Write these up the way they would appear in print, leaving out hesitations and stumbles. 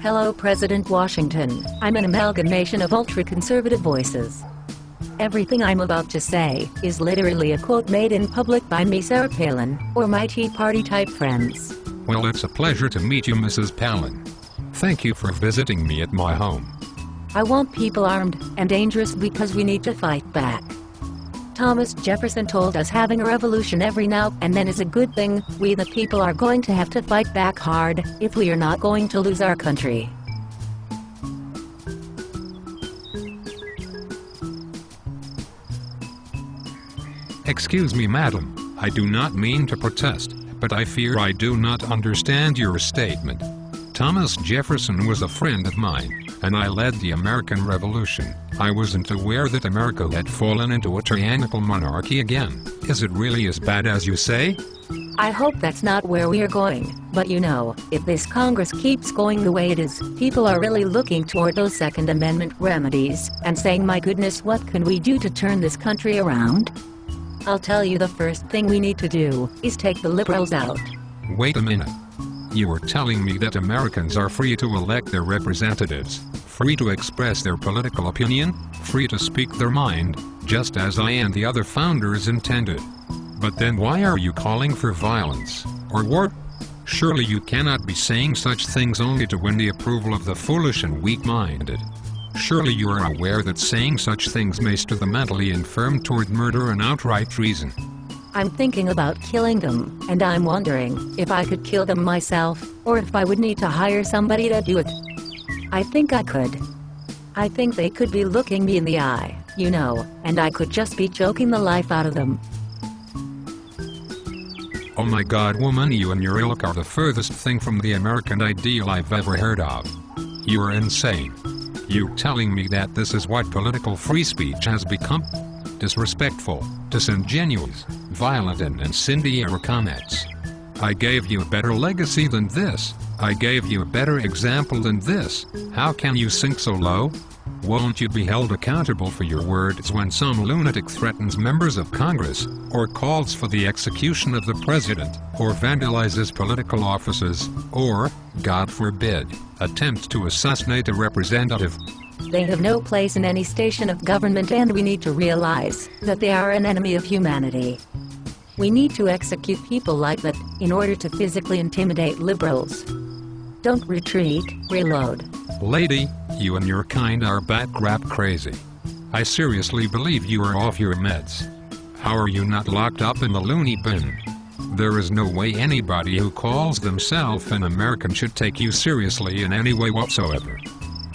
Hello President Washington, I'm an amalgamation of ultra-conservative voices. Everything I'm about to say is literally a quote made in public by me, Sarah Palin, or my Tea Party type friends. Well, it's a pleasure to meet you, Mrs. Palin. Thank you for visiting me at my home. I want people armed and dangerous because we need to fight back. Thomas Jefferson told us having a revolution every now and then is a good thing. We the people are going to have to fight back hard if we are not going to lose our country. Excuse me, madam, I do not mean to protest, but I fear I do not understand your statement. Thomas Jefferson was a friend of mine, and I led the American Revolution. I wasn't aware that America had fallen into a tyrannical monarchy again. Is it really as bad as you say? I hope that's not where we are going, but you know, if this Congress keeps going the way it is, people are really looking toward those Second Amendment remedies, and saying, my goodness, what can we do to turn this country around? I'll tell you, the first thing we need to do is take the liberals out. Wait a minute. You are telling me that Americans are free to elect their representatives, free to express their political opinion, free to speak their mind, just as I and the other founders intended. But then why are you calling for violence, or war? Surely you cannot be saying such things only to win the approval of the foolish and weak-minded. Surely you are aware that saying such things may stir the mentally infirm toward murder and outright treason. I'm thinking about killing them, and I'm wondering if I could kill them myself, or if I would need to hire somebody to do it. I think I could. I think they could be looking me in the eye, you know, and I could just be choking the life out of them. Oh my God, woman, you and your ilk are the furthest thing from the American ideal I've ever heard of. You are insane. You're telling me that this is what political free speech has become? Disrespectful, disingenuous, violent and incendiary comments. I gave you a better legacy than this. I gave you a better example than this. How can you sink so low? Won't you be held accountable for your words when some lunatic threatens members of Congress, or calls for the execution of the president, or vandalizes political offices, or, God forbid, attempts to assassinate a representative? They have no place in any station of government, and we need to realize that they are an enemy of humanity. We need to execute people like that in order to physically intimidate liberals. Don't retreat, reload. Lady, you and your kind are bat-crap crazy. I seriously believe you are off your meds. How are you not locked up in the loony bin? There is no way anybody who calls themselves an American should take you seriously in any way whatsoever.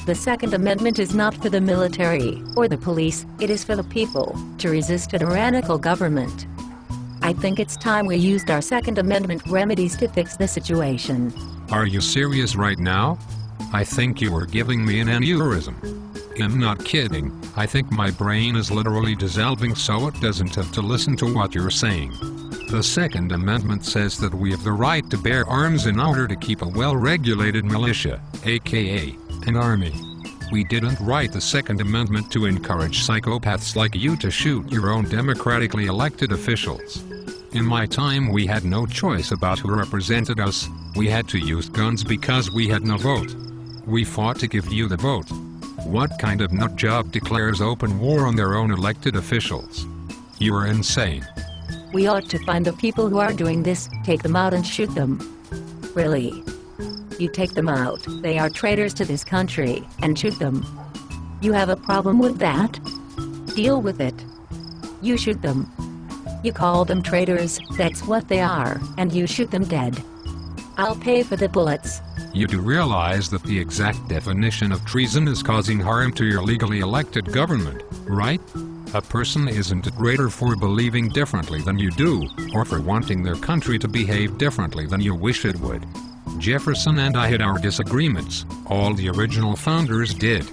The Second Amendment is not for the military or the police, it is for the people to resist a tyrannical government. I think it's time we used our Second Amendment remedies to fix the situation. Are you serious right now? I think you are giving me an aneurysm. I'm not kidding. I think my brain is literally dissolving so it doesn't have to listen to what you're saying. The Second Amendment says that we have the right to bear arms in order to keep a well-regulated militia, aka an army. We didn't write the Second Amendment to encourage psychopaths like you to shoot your own democratically elected officials. In my time, we had no choice about who represented us. We had to use guns because we had no vote. We fought to give you the vote. What kind of nutjob declares open war on their own elected officials? You are insane. We ought to find the people who are doing this, take them out and shoot them. Really. You take them out, they are traitors to this country, and shoot them. You have a problem with that? Deal with it. You shoot them. You call them traitors, that's what they are, and you shoot them dead. I'll pay for the bullets. You do realize that the exact definition of treason is causing harm to your legally elected government, right? A person isn't a traitor for believing differently than you do, or for wanting their country to behave differently than you wish it would. Jefferson and I had our disagreements. All the original founders did.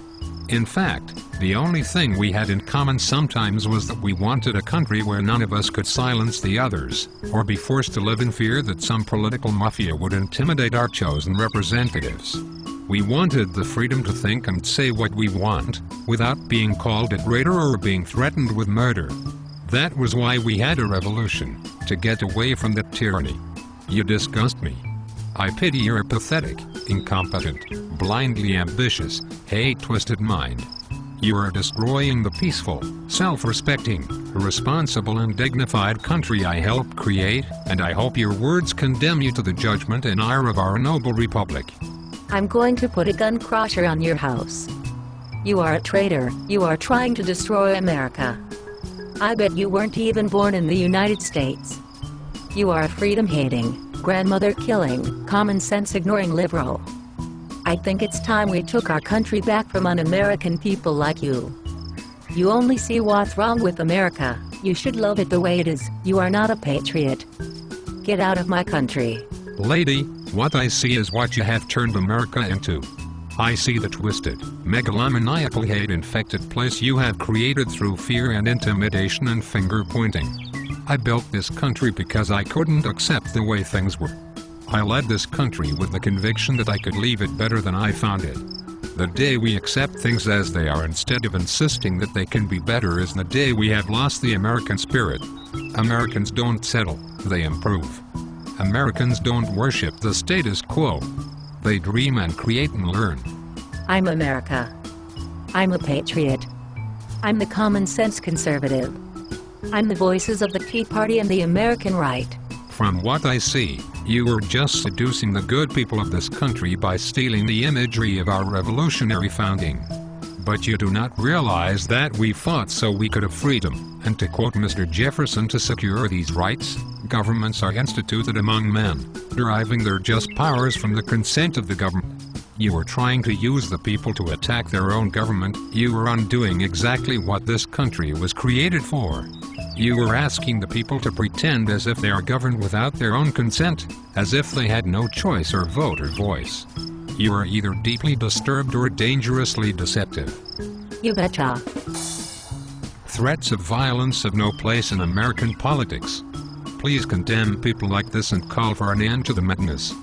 In fact, the only thing we had in common sometimes was that we wanted a country where none of us could silence the others, or be forced to live in fear that some political mafia would intimidate our chosen representatives. We wanted the freedom to think and say what we want, without being called a traitor or being threatened with murder. That was why we had a revolution, to get away from that tyranny. You disgust me. I pity your pathetic, incompetent, blindly ambitious, hate-twisted mind. You are destroying the peaceful, self-respecting, responsible and dignified country I helped create, and I hope your words condemn you to the judgment and ire of our noble republic. I'm going to put a gun crusher on your house. You are a traitor. You are trying to destroy America. I bet you weren't even born in the United States. You are a freedom-hating, grandmother-killing, common-sense-ignoring liberal. I think it's time we took our country back from un-American people like you. You only see what's wrong with America. You should love it the way it is. You are not a patriot. Get out of my country. Lady, what I see is what you have turned America into. I see the twisted, megalomaniacal hate-infected place you have created through fear and intimidation and finger-pointing. I built this country because I couldn't accept the way things were. I led this country with the conviction that I could leave it better than I found it. The day we accept things as they are instead of insisting that they can be better is the day we have lost the American spirit. Americans don't settle, they improve. Americans don't worship the status quo. They dream and create and learn. I'm America. I'm a patriot. I'm the common-sense conservative. I'm the voices of the Tea Party and the American right. From what I see, you are just seducing the good people of this country by stealing the imagery of our revolutionary founding. But you do not realize that we fought so we could have freedom, and to quote Mr. Jefferson, to secure these rights, governments are instituted among men, deriving their just powers from the consent of the government. You are trying to use the people to attack their own government. You are undoing exactly what this country was created for. You are asking the people to pretend as if they are governed without their own consent, as if they had no choice or vote or voice. You are either deeply disturbed or dangerously deceptive. You betcha. Threats of violence have no place in American politics. Please condemn people like this and call for an end to the madness.